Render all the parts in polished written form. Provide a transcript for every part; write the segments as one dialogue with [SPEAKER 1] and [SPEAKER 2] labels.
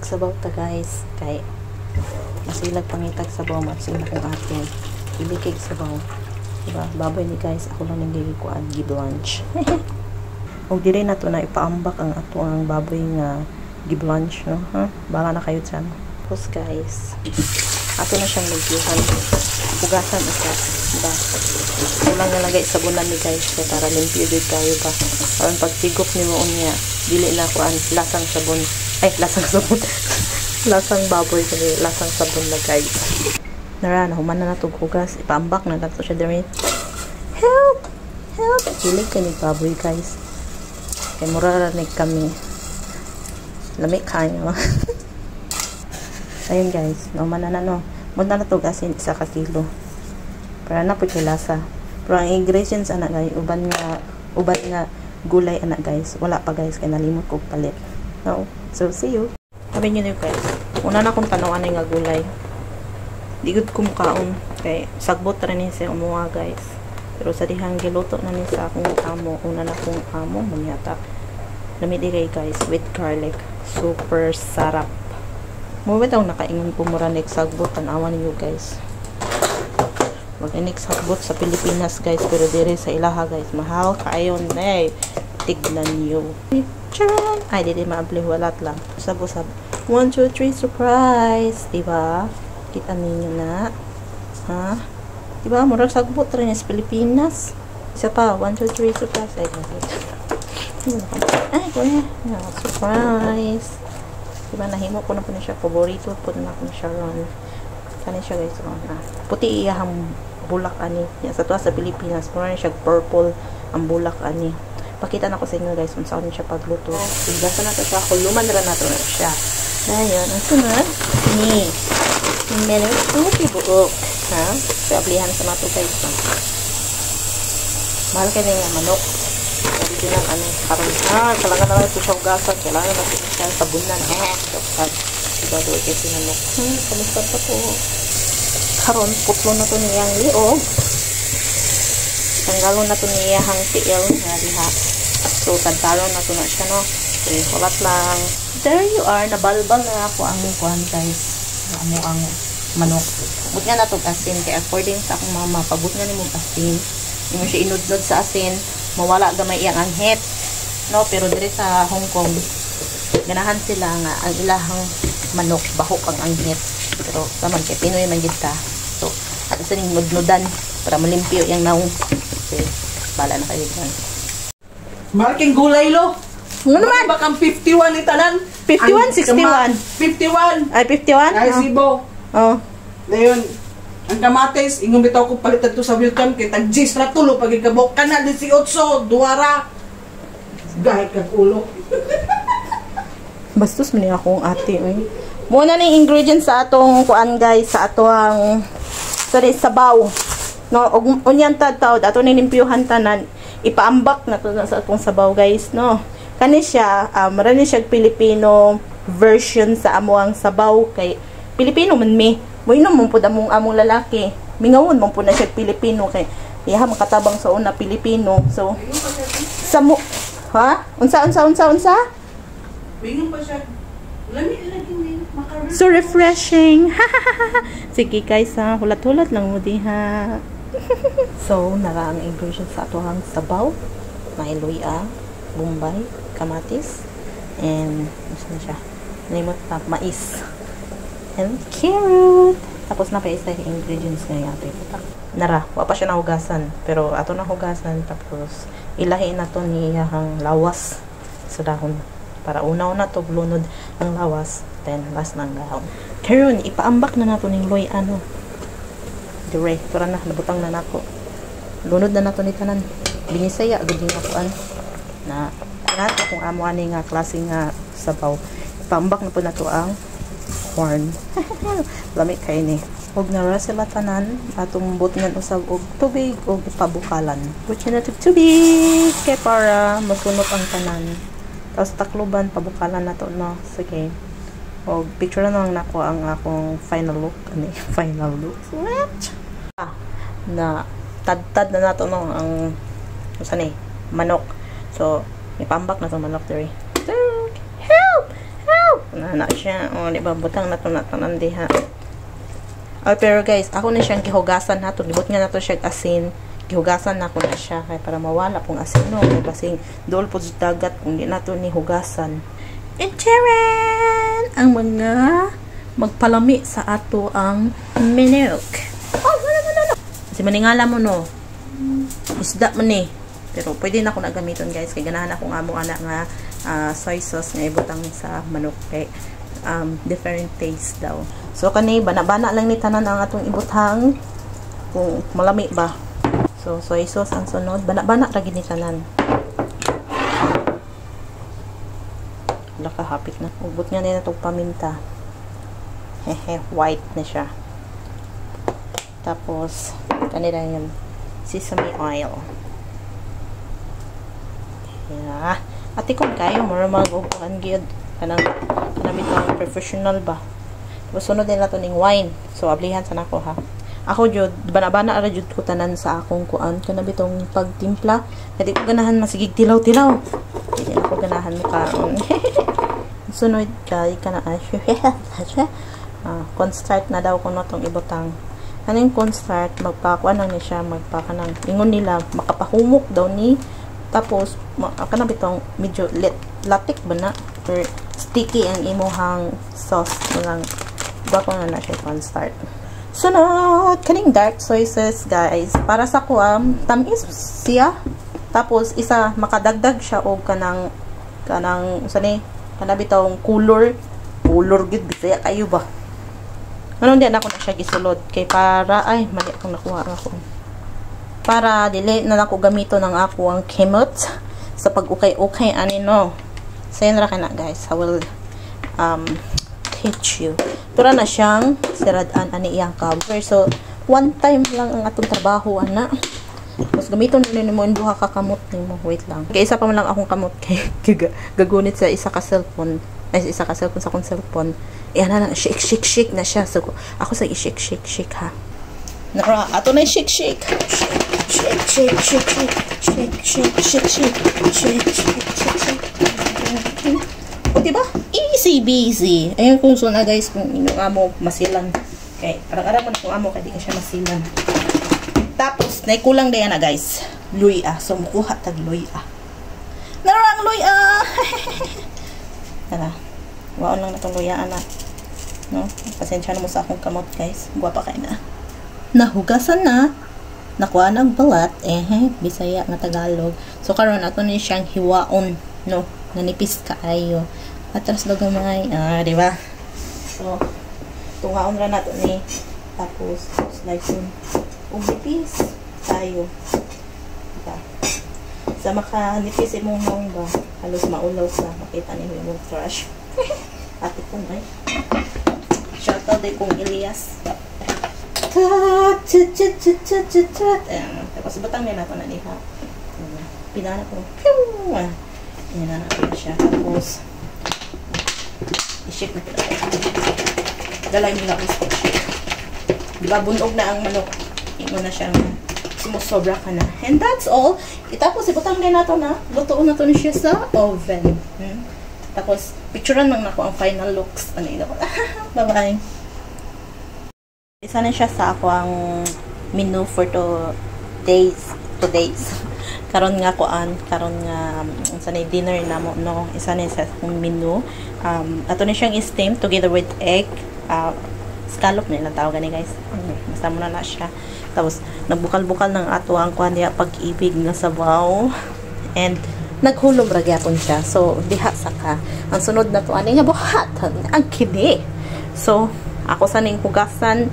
[SPEAKER 1] magsabaw ta guys. Kay masilag pangitag sabaw, masilag kong ate. Ilikig sabaw. Diba? Baboy ni guys, ako lang nagigikuan, give lunch. O dire na to na ipaambak ang ato ang baboy nga give lunch, no? Ha? Bala na kayo dyan. Tapos guys, ato na siyang nagyuhan. Pugasan isa. Diba? Ulang nalagay sabunan ni guys. Kaya para limpyo din kayo ba. Parang pagsigop ni mo niya, dili na kuan lasang sabon. Ay, lasang sabon. Lasang baboy. Lasang sabon na guys. Nara, nahuman na natong hugas. Ipaambak na nato siya dami. Help! Help! Hilig ka ni baboy guys. Kaya muraranig kami. Lamig kayo. Ayun guys. Nahuman na no. Munta na to gasin isa ka kilo. Para na po lasa. Pero ang ingredients anak guys, uban nga gulay anak guys. Wala pa guys kay nalimot ko palit. No. So see you. Sabi niyo guys. Una na kong tanawan nga gulay. Di gud ko mukaon kay sagbot ra ni sa umuha guys. Pero sa dihang giluto na ni sa akong amo, una na kong amo munyata. Lamidi kay guys with garlic. Super sarap. Mawit ang nakaingon po mura nagsagbot tanawan niyo guys. Mag-inig sagbot sa Pilipinas guys, pero dire sa ilaha guys mahal kayo na tignan niyo. Charan! Ay dili maabli walat lang. Usab-usab. 1 2 3 surprise, diba? Kita ninyo na. Ha? Diba mura sagbot rin sa Pilipinas. Isa pa 1 2 3 surprise. Ay kunya. Surprise. Diba nahimo ko na po na siya, paborito po na po na siya ron. Kani siya guys, puti iyahang bulak ani. Sa tuwa sa Pilipinas, mura na siya purple ang bulak ani. Pakita na ko sa inyo guys kung saan siya pagluto. Igasa na to siya, huluman na nato na siya. Dayon, ang sunod, ni meron ito buok. Ha? So, ablihan sa nato guys. Mahal kayo nga manok. Dito lang ano, parang kailangan na lang ito siya ugasan, kailangan na ito siya sabunan. Diba doon kayo sinanok. Kamusta pa po? Karon, putlo na ito niyang liog. Tanggalon na ito niyang tiil na diha. So, tagtalon na ito na siya, no? Okay, hulat lang. There you are. Nabalbal na ako ang kuhan, guys. Ang manok. But nga na ito asin. Kaya according sa akong mama, pabut nga ni mong asin. Hindi mo siya inudnod sa asin. Mawala gamay iyang anghit. No? Pero dire sa Hong Kong, ganahan sila nga ang ilahang manok, bahok ang anghit. Pero saman kay Pinoy man gid ka. So, at isa ning nudnudan para malimpyo yang naong. Okay, bala na kayo dyan.
[SPEAKER 2] Marking gulay lo.
[SPEAKER 1] Ano naman?
[SPEAKER 2] Bakang 51 ni tanan.
[SPEAKER 1] 51, 61.
[SPEAKER 2] 51.
[SPEAKER 1] Ay, 51?
[SPEAKER 2] Ay, sibo.
[SPEAKER 1] Oh.
[SPEAKER 2] Ngayon, ang kamates, ingong bitaw ko palitan to sa wheelcam kay tag-G's na tulo pag ikabok ka na 18, duwara. Gahit kag ulo.
[SPEAKER 1] Bastos man akong ate, oy. Muna na yung ingredients sa atong kuan guys, sa atong sabaw. No, unyan tataw, ato ni limpyuhan tanan. Ipaambak na to sa atong sabaw guys, no. Kani siya, marami siya Filipino version sa amuang sabaw kay Pilipino man mi. Moinom mo pud among lalaki. Mingawon mo pud na siya Pilipino kay iha makatabang sa una Pilipino. So sa mo ha? Unsa?
[SPEAKER 2] Bingon pa siya. Lami ni makaroni.
[SPEAKER 1] So refreshing. Sige guys ha, hulat-hulat lang mo diha. So nara ang ingredients sa atohang sabaw. May luya, bombay, kamatis, and ano na siya? Limot pa, mais. And carrot. Tapos na pa isa yung ingredients ngayon ato iputak. Nara, wa pa siya nahugasan. Pero ato nahugasan. Tapos ilahin na to niyahang lawas sa dahon. Para una-una to blunod ang lawas. Then last na ang dahon. Karon ipaambak na nato ning loy ano. Dire, para na nabutang na nako. Lunod na nato ni tanan. Binisaya agad yung akuan. Na nato kung amo ani nga klase nga sabaw. Ipaambak na po nato ang corn. Lamig kay ni. Og nara sila tanan atong butngan usab og tubig og ipabukalan. Butyan nato tubig kay para masunod ang tanan. Tapos takloban pabukalan nato no. Sige. Og picture na lang nako ang akong final look ani. Final look. Na tad na nato no ang usa ni manok. So ipambak na to manok diri. Help! Na siya. O, di ba? Butang na ito natanan diha. Pero guys, ako na siyang gihugasan na ito. Libot nga na ito siya asin. Gihugasan na ako na siya. Kaya para mawala pong asin, no? Kasi dool po sa dagat kung di na ito ni hugasan. And charan! Ang mga magpalami sa ato ang minuk. Oh, no. Kasi maningala mo, no? Isda man eh. Pero pwede na ako nagamiton, guys. Kaya ganahan ako nga mo anak nga soy sauce nga ibutang sa manok. Kaya different taste daw. So, kani, bana-bana lang ni tanan ang atong ibutang kung malami ba. So, soy sauce ang sunod. Bana-bana ra gid ni tanan. Nakahapit na. Ugbot nga nila itong paminta. Hehe, white na siya. Tapos, kanila yung sesame oil. Yeah. Ate kung kayo, marumag upuan gyud. Kanang itong professional ba. Tapos, sunod nila ito ng wine. So, ablihan sa nako ha. Ako jud bana-bana ra jud ko tanan sa akong kuan kana bitong pagtimpla. Dili ko ganahan masigig tilaw-tilaw. Dili ako ganahan mo ka. Sunod kay kana cornstarch na daw kuno tong ibutang. Kaning cornstarch magpakuan lang ni siya magpakanang ingon nila makapahumok daw ni tapos kana bitong medyo latik ba na or sticky ang imuhang sauce lang bako na siya cornstarch. Sunod, kaning dark soy sauce, guys. Para sa kuam, tamis siya. Tapos, isa, makadagdag siya o kanang sani, kanabitong color gid bisaya kayo ba? Ano hindi na ako na siya gisulod. Kay para, ay, mali akong nakuha ako. Para, dili na ako gamito ng ako ang kemot sa pag-ukay-ukay, ani no. So, yun ra ka na, guys. I will, teach you. Tura na siyang siradaan ani iyang cover. So, one time lang ang atong trabaho, ana. Tapos, gamiton na mo yung duha ka kamot nimo. Wait lang. Kaya isa pa man lang akong kamot kay gagunit sa isa ka cellphone. Ay, isa ka cellphone sa akong cellphone. Ayan na, shake na siya. So, ako sa i-shake ha. Nara, ato na i-shake. Shake. O, diba? Easy busy. Ayun kung so na guys, kung inyong amo masilan. Okay, arang-arang mo na kung amo, kaya di ka siya masilan. Tapos, naikulang na yan na guys. Luya. So, mukuha tag luya. Narang luya! Tara. Waon lang na itong luya, anak. No? Pasensya na mo sa akong kamot guys. Guwapa kayo na. Nahugasan na. Nakuha ng balat. Bisaya nga Tagalog. So, karon ato na siyang hiwaon. No? Nanipis kaayo. Atras daw gamay. Diba? So, tungaon ra nato ni. Tapos, slice yun. Nipis tayo. Diba? Sa makanipis imong mong ba, halos maulaw sa makita niyo yung trash. Ate ko na. Shoutout din kong Elias. Tapos, batang yan ako na niha. Pinana ko. Yan na natin siya. Tapos, i-shake na kita. Dalay mo na ako shake. Diba, bunog na ang manok. Ino na siyang sumusobra ka na. And that's all. Tapos, ibutang din nato na. Lutoon na to siya sa oven. Tapos, picturean lang na ko ang final looks. Ano ito? Bye-bye. Isa na siya sa ako ang menu for today's. Karon nga sanay dinner na mo no isa na sa akong menu ato na siyang steam together with egg scallop na ilang tawag gani guys basta mo na siya tapos nagbukal-bukal ng ato ang kuan niya pag-ibig na sabaw and naghulog ra gyapon siya so diha saka ang sunod na to ani nga buhatan ang kini so ako sa ning hugasan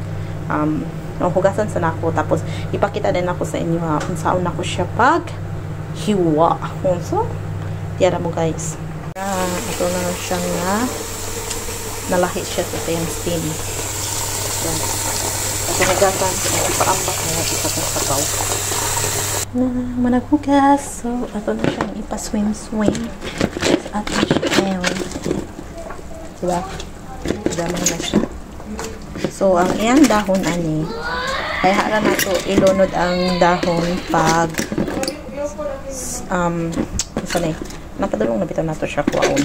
[SPEAKER 1] hugasan sa nako tapos ipakita din ako sa inyo kung saan ako siya pag hiwa. So, tiyara mo guys. Ito na siyang nalahi siya sa yung steam. Yan. Kasi nagasan, ipaambak na natin sa sabaw. Managhugas. So, ito na siyang ipaswim-swim sa ating shell. Diba? Dama na siya. So, ang iyang dahon ani, kaya hala na ito ilunod ang dahon pag sanay napadulong na bitaw nato siya kuwaon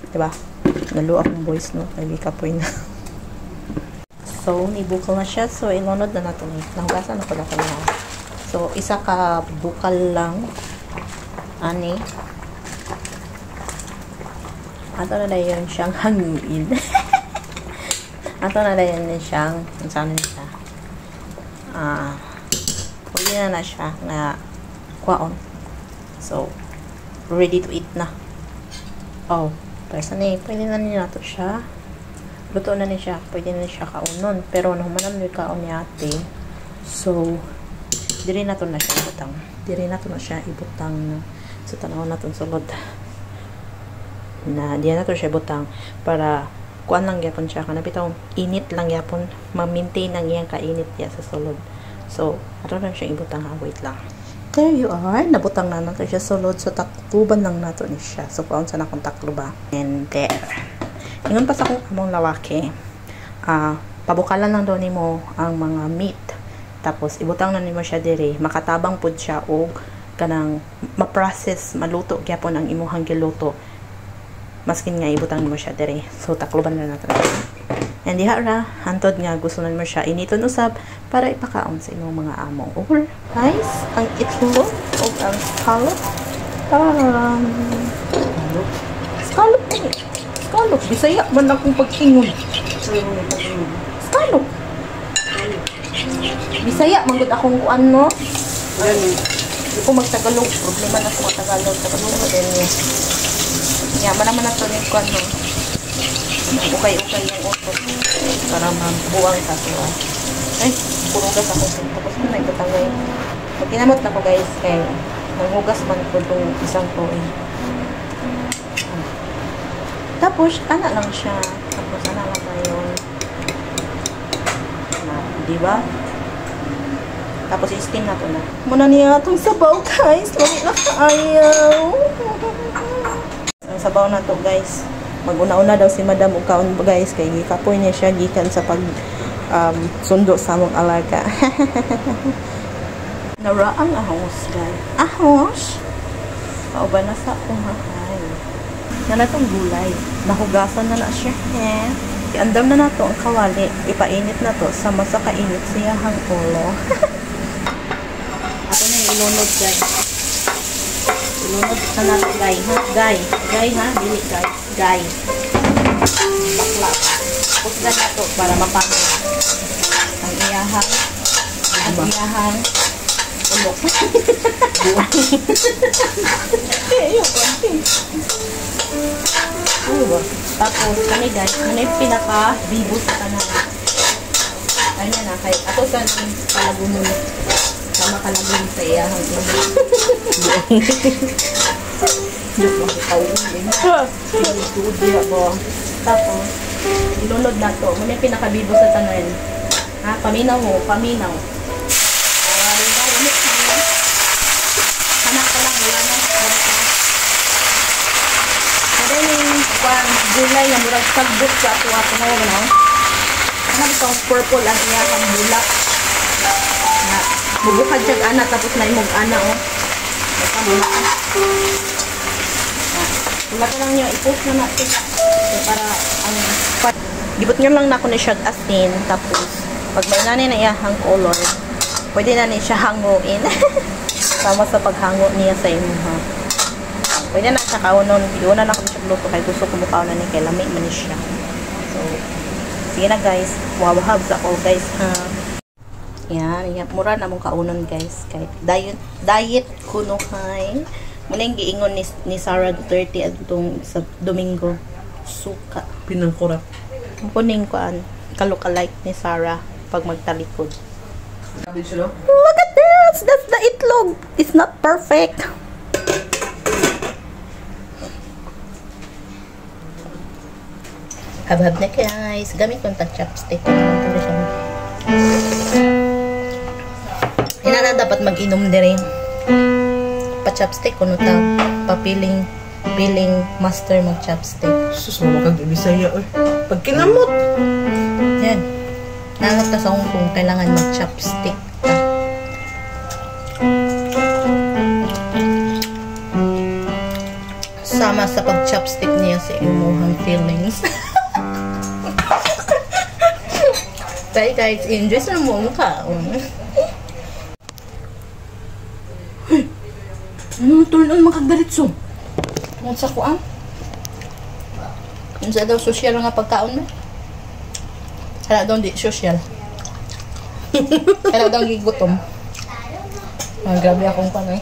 [SPEAKER 1] diba Nalo akong voice note. Nagikapoy na. So, nibukal na siya. So, ilunod na natin. Nahugasan ako na kanina. So, isa ka bukal lang. Ani. Ato na yun siyang hangin. Ato na yun siyang, saan siya? Pwede na siya na kwaon. So, ready to eat na. Oh, pwede na niya nato siya. Luto na niya siya. Pwede na siya kaunon. Pero, nahumanan na yung kaon ni ate. So, diri na to na siya ibutang. Diri na to na siya ibutang sa tanaw na itong sulod. Na diyan na to siya ibutang para kuan lang yapon siya. Kanapitaw, init lang yapon. Ma-maintain ang iyang kainit niya sa sulod. So, ato lang siya ibutang. Wait lang. There you are. Nabutang na nato siya sulod. So, takluban lang nato ni siya. So, kuan sa nakong takluba. And there. Ingon pa sa kong among lawake. Pabukalan lang daw ni mo ang mga meat. Tapos, ibutang na nimo siya dire. Makatabang pud siya o kanang ma-process, maluto gyapon ang imuhang giluto. Maskin nga ibutang nimo siya dire. So, takloban na natin. And diha ra, hantod nga gusto na mo siya initon usab para ipakaon sa imong mga amo. Or, guys, ang itlog o ang scallop. Scallop eh. Scallop. Bisaya man akong pagkingon. Scallop. Bisaya, manggod akong kuan, no? Hindi ko magtagalog. Problema na sa mga Tagalog. Tagalog mo din niya. Yaman naman na ito yung kuan, no? Ukay-ukay yung utot. Para mabuwang sa tuwa. Ay, purugas ako. Tapos mo na ito tagay. Pag kinamot na ko, guys, kay nanghugas man ko itong isang to, eh. Tapos, ana lang siya. Tapos, ana lang na yun. Diba? Tapos, i-steam na ito na. Muna niya itong sabaw, guys. Lagi na kaayaw. Ang sabaw na to, guys. Mag-una-una daw si Madam Ukaon, guys. Kaya gikapoy niya siya gikan sa pag sundo sa mong alaga. Naraang ahos, guys. Ahos? Pauban na sa akong hahay. Na itong gulay. Nahugasan na siya. Iandam na nato ang kawali. Ipainit na to sa masakainit siyahang ulo. Ako na yung ilunod, guys. Ilunod sa nato, guy. Ha? Guy. Guy, ha? Dili, guys. Guy. Bakla. Pusgan na to para mapangit. Ang iyahang. Ang iyahang. Ulok. Yung konti. Tapos kami, guys, ano yung pinaka-bibo sa kanan. Ano na, kay ato sa kalagunon. Sama kalagunon sa iyahang ino. Joke lang itawin. Tapos, ilunod na to. Ano yung pinaka-bibo sa kanan. Ha? Paminaw mo, paminaw. Anak ka lang, wala na. Gulay na murag sagbot sa ato ato mo, no? Ano itong purple ang iyakang bulak na bubukad siyang ana tapos na imong ana, oh. Ito muna, wala ka lang niyo, i-post na natin. So, para ang gibot nyo lang na ako ni siyag asin, tapos pag may nani na iyahang color, pwede na ni siya hanguin. Sama sa paghango niya sa imo, ha? Pwede na siya kaunon. Iuna na kami siya luto kaya gusto ko mukha na ni kay lamig man siya. So, sige na, guys. Wawahab sa ako, guys. Yan. Mura na mong kaunon, guys. Kahit diet kuno kay. Muna yung giingon ni Sara Duterte at itong sa Domingo. Suka.
[SPEAKER 2] Pinangkurap.
[SPEAKER 1] Ang kuning kuan. Kalook-alike ni Sara pag magtalikod.
[SPEAKER 2] Look
[SPEAKER 1] at this! That's the itlog! It's not perfect. Habhab na, guys. Gamit kong tag-chopstick. Hindi na dapat mag-inom din. Pa-chopstick ko ta. Papiling master mag-chopstick.
[SPEAKER 2] Sus, mamakag ibisaya, eh. Pag kinamot.
[SPEAKER 1] Yan. Nangat ka sa kung kailangan mag-chopstick. Sama sa pag-chopstick niya sa imuhang feelings. Tayo guys, enjoy sa mo ka. Ano tulon makagaritso? Ano sa kuang? Ano sa daw social nga pagkaon na? Hala daw di social. Hala daw gigutom. Grabe akong panay.